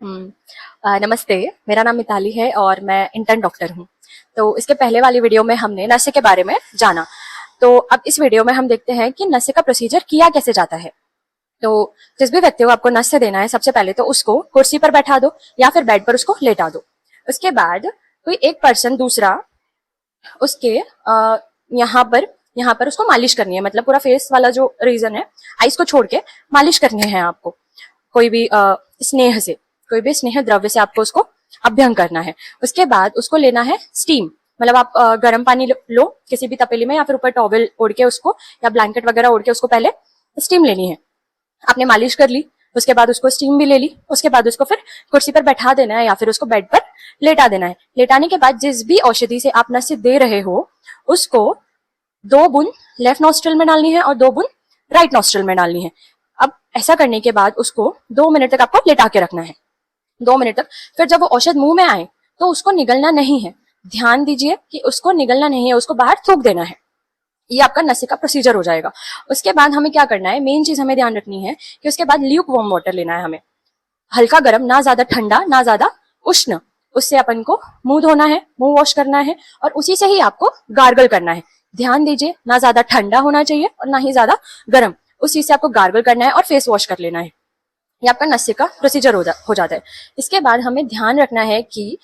नमस्ते। मेरा नाम मिताली है और मैं इंटर्न डॉक्टर हूँ। तो इसके पहले वाली वीडियो में हमने नशे के बारे में जाना। तो अब इस वीडियो में हम देखते हैं कि नशे का प्रोसीजर किया कैसे जाता है। तो जिस भी व्यक्ति को आपको नशे देना है, सबसे पहले तो उसको कुर्सी पर बैठा दो या फिर बेड पर उसको लेटा दो। उसके बाद कोई एक पर्सन दूसरा उसके यहाँ पर उसको मालिश करनी है, मतलब पूरा फेस वाला जो रीजन है, आइस को छोड़ के मालिश करनी है आपको। कोई भी स्नेह से, कोई भी स्नेह द्रव्य से आपको उसको अभ्यंग करना है। उसके बाद उसको लेना है स्टीम, मतलब आप गर्म पानी लो किसी भी तपेली में या फिर ऊपर टॉवल ओढ़ के उसको या ब्लैंकेट वगैरह ओढ़ के उसको पहले स्टीम लेनी है। आपने मालिश कर ली, उसके बाद उसको स्टीम भी ले ली, उसके बाद उसको फिर कुर्सी पर बैठा देना है या फिर उसको बेड पर लेटा देना है। लेटाने के बाद जिस भी औषधि से आप नशे दे रहे हो उसको 2 बूंद लेफ्ट नॉस्ट्रल में डालनी है और 2 बूंद राइट नॉस्ट्रल में डालनी है। अब ऐसा करने के बाद उसको 2 मिनट तक आपको लेटा के रखना है, 2 मिनट तक। फिर जब वो औषध मुंह में आए तो उसको निगलना नहीं है। ध्यान दीजिए कि उसको निगलना नहीं है, उसको बाहर थूक देना है। ये आपका नशे का प्रोसीजर हो जाएगा। उसके बाद हमें क्या करना है, मेन चीज हमें ध्यान रखनी है कि उसके बाद ल्यूक वार्म वाटर लेना है हमें। हल्का गर्म, ना ज्यादा ठंडा ना ज्यादा उष्ण। उससे अपन को मुंह धोना है, मुंह वॉश करना है और उसी से ही आपको गार्गल करना है। ध्यान दीजिए, ना ज्यादा ठंडा होना चाहिए और ना ही ज्यादा गर्म। उस चीज से आपको गार्गल करना है और फेस वॉश कर लेना है। ये आपका नशे का प्रोसीजर हो जाता है। इसके बाद हमें ध्यान रखना है कि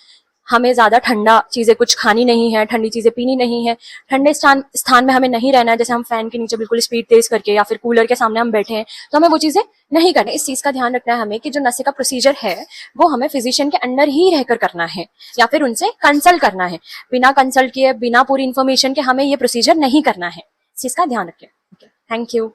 हमें ज्यादा ठंडा चीजें कुछ खानी नहीं है, ठंडी चीजें पीनी नहीं है। ठंडे स्थान में हमें नहीं रहना है, जैसे हम फैन के नीचे बिल्कुल स्पीड तेज करके या फिर कूलर के सामने हम बैठे हैं तो हमें वो चीजें नहीं करनी। इस चीज का ध्यान रखना है हमें कि जो नशे का प्रोसीजर है वो हमें फिजिशियन के अंडर ही रहकर करना है या फिर उनसे कंसल्ट करना है। बिना कंसल्ट किए, बिना पूरी इन्फॉर्मेशन के हमें ये प्रोसीजर नहीं करना है। इस चीज का ध्यान रखें। Thank you.